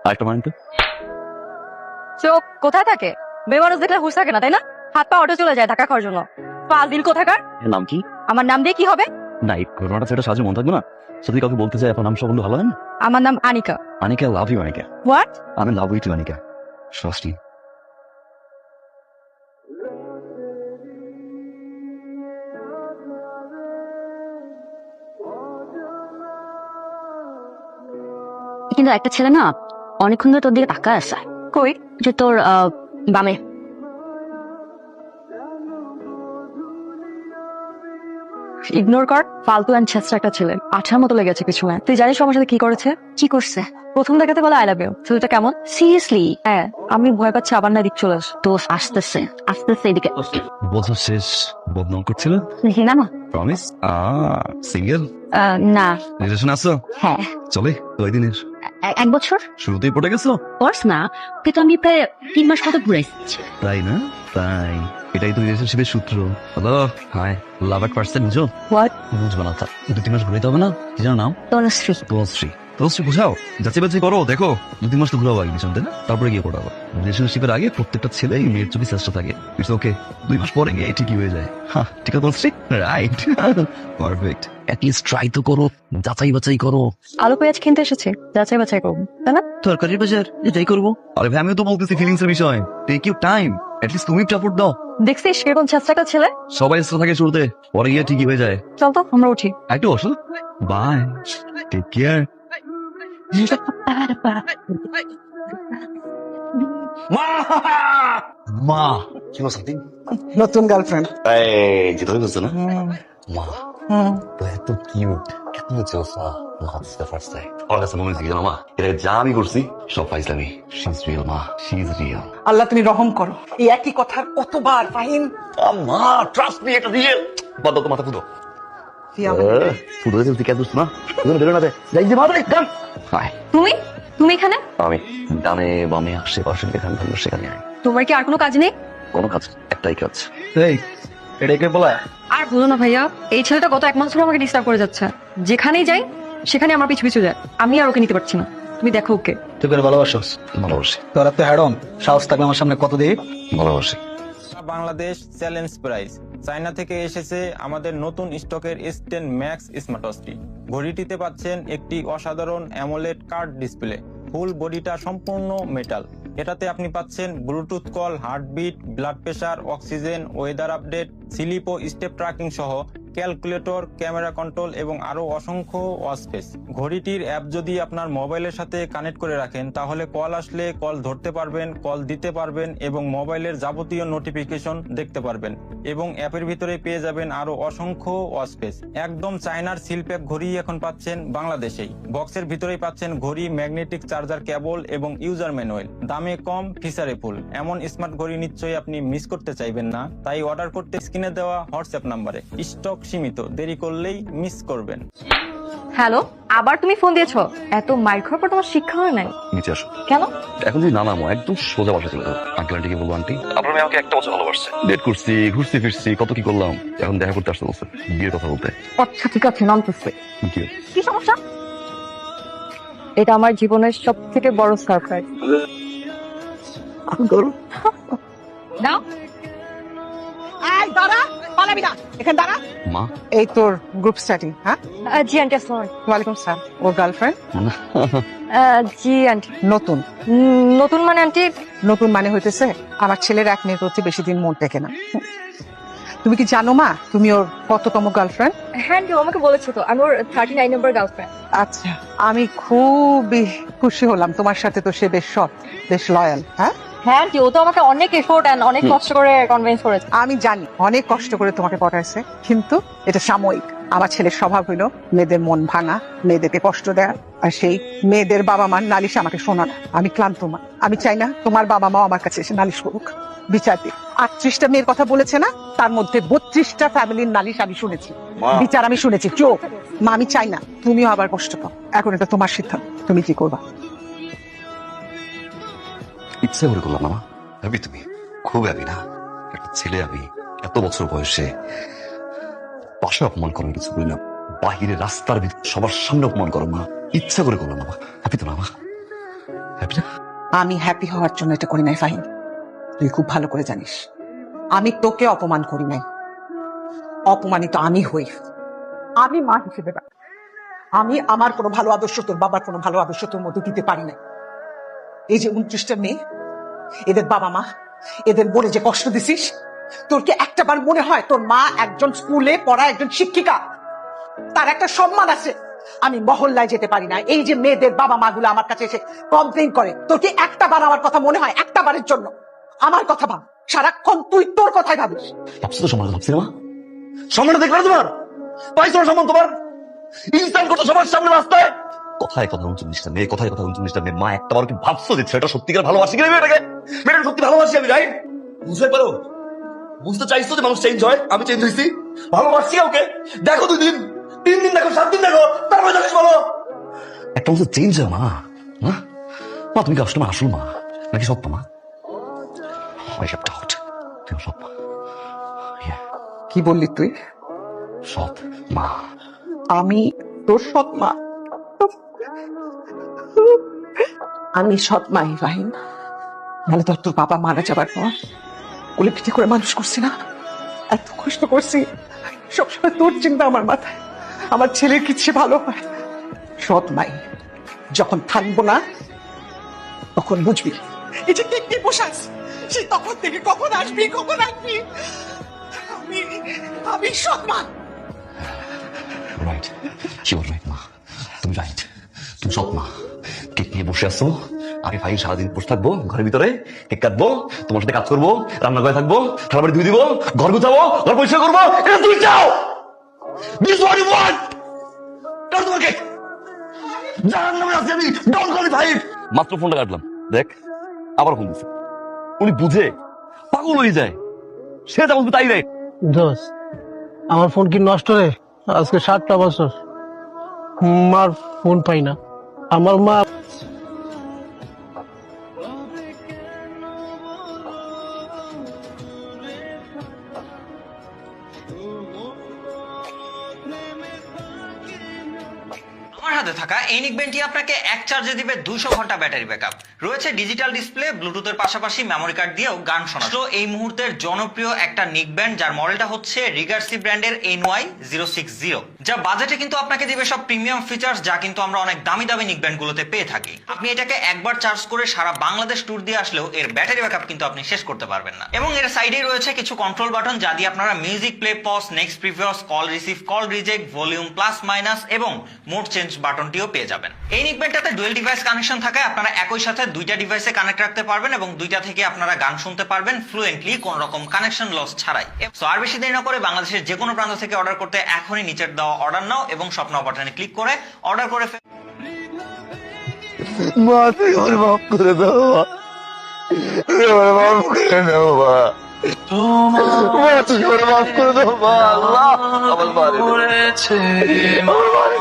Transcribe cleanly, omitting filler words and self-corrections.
আরেকটা মানেন তো। চোখ কোথায় থাকে? বেমানুষ দেখলে হুঁশ থাকে না, তাই না? হাত পা অটো চলে যায় ঢাকা খাওয়ার জন্য। ফাজিল কোথাকার। এর নাম কি? আমার নাম দিয়ে কি হবে? না, এই ঘটনাটা সেটা সাহায্য মন থাকবে না। যদি কাউকে বলতে চাই আপনার নাম সব বললে ভালো হয় না? আমার নাম Anika. Anika, love you Anika. What? আমি love you too Anika. Trust me. কিন্তু একটা ছেলে না অনেকক্ষণ ধরে তোর দিকে তাকায় আছে। কই? যে তোর বামে। ইগনোর কর। ফালতু অ্যান্ড ছেঁচড়া একটা ছেলে, আঠার মতো লেগেছে পিছনে। তুই জানিস আমার সাথে কি করেছে? কি করছে? প্রথম দেখাতে বলে আই লাভ ইউ। ছেলেটা কেমন? সিরিয়াসলি? হ্যাঁ, আমি ভয় পাচ্ছি আবার না দিক চলে আস। তো আসতেছে আসতেছে এদিকে। বছর শেষ বদনাম করছিল। না না। প্রমিস? সিঙ্গেল? না। রিলেশন আছো? হ্যাঁ। চলে কয়দিনের? এক বছর। শুরুতেই পড়ে গেছো? কোর্স না, কিন্তু আমি প্রায় 3 মাস মতো ঘুরে এসেছি। তাই না? তাই এটাই তো রিলেশনশিপের সূত্র। Hello, hi, love at first sight বুঝো? হোয়াট? বুঝবো না, 2-3 মাস ঘুরাইতে হবে না? কি যেন নাম? তনুশ্রী। তনুশ্রী বুঝাও, যাচাই বাছাই করো, দেখো 2-3 মাস তো ঘুরাবো আগে পিছন, তাই না? তারপরে গিয়ে পড়াবো। রিলেশনশিপের আগে প্রত্যেকটা ছেলে মেয়ের চোখে চেষ্টা থাকে। ইটস ওকে, 2 মাস পরে গিয়ে ঠিকই হয়ে যায়। হ্যাঁ, ঠিক আছে Tanushree, right, perfect. At least try তো করো, যাচাই বাছাই করো। আলু পেঁয়াজ কিনতে এসেছি, যাচাই বাছাই করবো, তাই না? তরকারির বাজার এটাই করবো। আরে ভাই, আমিও তো বলতেছি ফিলিংস এর বিষয়। টেক ইউ টাইম, অ্যাটলিস্ট তুমি টাপোর্ট দাও। দেখছিস কিরকম ছেঁচড়া একটা ছেলে? সবাই চেষ্টা থাকে শুরুতে, পরে গিয়ে ঠিকই হয়ে যায়। চল তো আমরা উঠি। একটু বসো, বাই, টেক কেয়ার। মা, কি বলছ সামথিং? নতুন গার্লফ্রেন্ড। এই যে তুমি বলছো না মা, তো এত কিউট, এত চোসা। That's the first time. আমার কাছে মনে হচ্ছে কি জানো মা, এটা যা আমি করছি সব ফাইজলামি। She is real মা, she is real. আল্লাহ তুমি রহম করো, এই একই কথার কতবার ফাহিম। মা ট্রাস্ট মি, এটা রিয়েল। বাদ দাও তো, মাথা ফুটো। ফুটো হয়েছে তুই কেন বুঝছো না? বেরো না, যাই যে মাথা একদম। হায়, তুমি তুমি এখানে? আমি ডানে বামে আশেপাশে যেখানে থাকবো সেখানে আয়। তোমার কি আর কোনো কাজ নেই? কোনো কাজ, একটাই কাজ। এই এটাকে বলা আর বলো না ভাইয়া, এই ছেলেটা গত 1 মাস ধরে আমাকে ডিস্টার্ব করে যাচ্ছে। যেখানেই যাই সেখানে আমার পিছু পিছু যায়। আমি আর ওকে নিতে পারছি না। তুমি দেখো ওকে। তুই করে ভালোবাসোস? ভালোবাসি, তোরা তো হ্যাডম, সাহস থাকবে আমার সামনে কত দিই। ভালোবাসি। Bangladesh challenge prize. চায়না থেকে এসেছে আমাদের নতুন স্টকের S10 ম্যাক্স স্মার্ট ওয়াচটি। ঘড়িটিতে পাচ্ছেন একটি অসাধারণ অ্যামোলেড কার্ড ডিসপ্লে। ফুল বডিটা সম্পূর্ণ মেটাল। এটাতে আপনি পাচ্ছেন Bluetooth call, heartbeat, blood pressure, oxygen, weather update, sleep ও স্টেপ ট্র্যাকিং সহ ক্যালকুলেটর, ক্যামেরা কন্ট্রোল এবং আরো অসংখ্য ওয়াচফেস। ঘড়িটির অ্যাপ যদি আপনার মোবাইলের সাথে কানেক্ট করে রাখেন তাহলে কল আসলে কল ধরতে পারবেন, কল দিতে পারবেন এবং মোবাইলের যাবতীয় নোটিফিকেশন দেখতে পারবেন। এবং অ্যাপের ভিতরে পেয়ে যাবেন আরো অসংখ্য ওয়াচফেস। একদম চায়নার সিলপ্যাক ঘড়ি এখন পাচ্ছেন বাংলাদেশেই। বক্সের ভিতরেই পাচ্ছেন ঘড়ি, ম্যাগনেটিক চার্জার কেবল এবং ইউজার ম্যানুয়াল। দামে কম, ফিচারে ফুল। এমন স্মার্ট ঘড়ি নিশ্চয়ই আপনি মিস করতে চাইবেন না। তাই অর্ডার করতে স্ক্রিনে দেওয়া হোয়াটসঅ্যাপ নাম্বারে। স্টক সীমিত, দেরি করলেই মিস করবেন। হ্যালো, আবার তুমি ফোন দিয়েছো? এত মাইর খাওয়ার পর তোমার শিক্ষা হয় নাই? নিচে আসো। কেন? এখন যদি না নামো একদম সোজা বাসা চলে যাবো। আঙ্কেল আন্টিকে বলবো আন্টি আপনার মেয়ে আমাকে 1 বছর ভালোবাসছে। ডেট করছি, ঘুরছি ফিরছি, কত কি করলাম। এখন দেখা করতে আসতে বলছে, বিয়ের কথা বলতে। আচ্ছা ঠিক আছে, নামতেছে। কি কি সমস্যা? এটা আমার জীবনের সব থেকে বড় সারপ্রাইজ। দাও। এই দাঁড়া, পালাবি না, এখানে দাঁড়া। মা? এই তোর গ্রুপ স্টাডি? হ্যাঁ, জি আন্টি, আসসালামু আলাইকুম। ওয়ালাইকুম সালাম। ওর গার্লফ্রেন্ড? জি আন্টি। নতুন? নতুন মানে আন্টি? নতুন মানে হইতেছে আমার ছেলের এক মেয়ের প্রতি বেশি দিন মন টেকে না। তুমি কি জানো মা, তুমি ওর কততম গার্লফ্রেন্ড? হ্যাঁ আন্টি, ও আমাকে বলেছো তো, আমি ওর 39 নম্বর গার্লফ্রেন্ড। আচ্ছা, আমি খুবই খুশি হলাম। তোমার সাথে তো সে বেশ সৎ, বেশ লয়াল। হ্যাঁ হ্যাঁ আন্টি, ও তো আমাকে অনেক এফোর্ট এন্ড অনেক কষ্ট করে কনভিন্স করেছে। আমি জানি অনেক কষ্ট করে তোমাকে পটাইছে, কিন্তু এটা সাময়িক। আমার ছেলের স্বভাব হইলো মেয়েদের মন ভাঙা, মেয়েদেরকে কষ্ট দেয়া, আর সেই মেয়েদের বাবা মার নালিশ আমাকে শোনানো। আমি ক্লান্ত মা, আমি চাই না তোমার বাবা মাও আমার কাছে এসে নালিশ করুক। বিচার দিক। 38টা মেয়ের কথা বলেছে না, তার মধ্যে 32টা ফ্যামিলির নালিশ আমি শুনেছি, বিচার আমি শুনেছি। চোখ মা, আমি চাই না তুমিও আবার কষ্ট পাও। এখন এটা তোমার সিদ্ধান্ত, তুমি কি করবা। ইচ্ছে করে করলাম না। ভাবি তুমি খুব হ্যাপি না? একটা ছেলে আমি এত বছর বয়সে বাসায় অপমান করার কিছু করি না, বাহিরে রাস্তার ভিতরে সবার সামনে অপমান করো মা। ইচ্ছা করে করলাম না। হ্যাপি তো না মা? হ্যাপি না? আমি হ্যাপি হওয়ার জন্য এটা করি নাই ফাহিম, তুই খুব ভালো করে জানিস। আমি তোকে অপমান করি নাই, অপমানিত আমি হই। আমি মা হিসেবে না, আমি আমার কোনো ভালো আদর্শ তোর বাবার কোনো ভালো আদর্শ তোর মধ্যে দিতে পারি নাই। এই যে 29টা মেয়ে, এদের বাবা মা, এদের বলে যে কষ্ট দিছিস, তোর কি একটাবার মনে হয় তোর মা একজন স্কুলে পড়া একজন শিক্ষিকা, তার একটা সম্মান আছে? আমি মহল্লায় যেতে পারি না, এই যে মেয়েদের বাবা মা গুলো আমার কাছে এসে কমপ্লেন করে, তোর কি একটাবার আমার কথা মনে হয়? একটাবারের জন্য আমার কথা ভাব, সারাক্ষণ তুই তোর কথাই ভাবিস। ভাবছো তো সম্মান, ভাবছি না মা? সম্মানটা দেখবে না তোমার? পাইছো না সম্মান তোমার? ইনসান করতো সবার সামনে রাস্তায়। কথায় কথা 39টা মেয়ে, কথায় কথা 39টা মেয়ে। মা একটা বার কি ভাবছো যে ছেলেটা সত্যিকার ভালোবাসি কিনা মেয়েটাকে? মেয়েটা সত্যি ভালোবাসি আমি, রাইট? বুঝতে পারো? বুঝতে চাইছো যে মানুষ চেঞ্জ হয়? আমি চেঞ্জ হয়েছি? ভালোবাসছি ওকে। দেখো 2 দিন, 3 দিন দেখো, 7 দিন দেখো, তারপরে জানিস বলো একটা মানুষ চেঞ্জ হয় মা। না মা, তুমি কি আসলে আসল মা নাকি সত্য মা? I have doubt. তুমি সৎ মা। Yeah, কি বললি তুই? সৎ মা। আমি তোর সৎ মা? আমি সৎ মা ইব্রাহিম, নাহলে তোর বাবা মারা যাবার পর কোলে পিঠে করে মানুষ করছি না, এত কষ্ট করছি, সবসময় তোর চিন্তা আমার মাথায়, আমার ছেলের কিছু ভালো হয়। সৎ মাই যখন থাকবো না তখন বুঝবি। এই যে কি বসে আছিস, সে তখন থেকে কখন আসবি কখন আসবি? আমি সৎ মা। রাইট, শিওর রাইট মা, তুমি রাইট, তুমি সৎ মা। কেক নিয়ে বসে আসছো, আমি ভাই সারাদিন বসে থাকবো ঘরের ভিতরে, কেক কাটবো, তোমার সাথে কাজ করবো, রান্না করে থাকবো, থালাবাড়ি ধুয়ে দিব, ঘর গুছাবো, ঘর পরিষ্কার করবো। এটা তুমি চাও? This what you want? কার তোমার কেক? জানার নামে আছি আমি, ডোন্ট কল মি ভাই। মাত্র ফোনটা কাটলাম, দেখ আবার ফোন দিচ্ছে। উনি বুঝে পাগল হয়ে যায়, সে যা বলবে তাই রাইট। দোস্ত, আমার ফোন কি নষ্ট রে? আজকে 7টা বছর মার ফোন পাই না। আমার মা আমার হাতে থাকা এই নিকব্যান্ডটি আপনাকে এক চার্জে দিবে 200 ঘন্টা ব্যাটারি ব্যাকআপ। রয়েছে ডিজিটাল ডিসপ্লে, ব্লুটুথের পাশাপাশি মেমোরি কার্ড দিয়েও গান শোনা। তো এই মুহূর্তের জনপ্রিয় একটা নিকব্যান্ড, যার মডেলটা হচ্ছে রিগার্সি ব্র্যান্ডের NY060, যা বাজেটে কিন্তু আপনাকে দিবে সব প্রিমিয়াম ফিচার্স, যা কিন্তু আমরা অনেক দামি দামি নিকব্যান্ড গুলোতে পেয়ে থাকি। আপনি এটাকে একবার চার্জ করে সারা বাংলাদেশ ট্যুর দিয়ে আসলেও এর ব্যাটারি ব্যাকআপ কিন্তু আপনি শেষ করতে পারবেন না। এবং এর সাইডেই রয়েছে কিছু কন্ট্রোল বাটন, যা দিয়ে আপনারা music play, pause, next previous, call receive, call reject, volume plus minus এবং মোড চেঞ্জ বাটনটিও পেয়ে যাবেন। এই নিকব্যান্ডটাতে ডুয়েল ডিভাইস কানেকশন থাকায় আপনারা একই সাথে 2টা ডিভাইসে কানেক্ট রাখতে পারবেন এবং 2টা থেকে আপনারা গান শুনতে পারবেন ফ্লুয়েন্টলি, কোন রকম কানেকশন লস ছাড়াই। সো আর বেশি দেরি না করে বাংলাদেশের যে কোনো প্রান্ত থেকে অর্ডার করতে এখনই নিচের দেওয়া অর্ডার নাও এবং শপ নাও বাটনে ক্লিক করে অর্ডার করে মা তুই আমার মাফ করে দাও, আমার মাফ করে দাও মা, মা তুই আমার মাফ করে দাও মা। আল্লাহ আমার মারে আমার মারে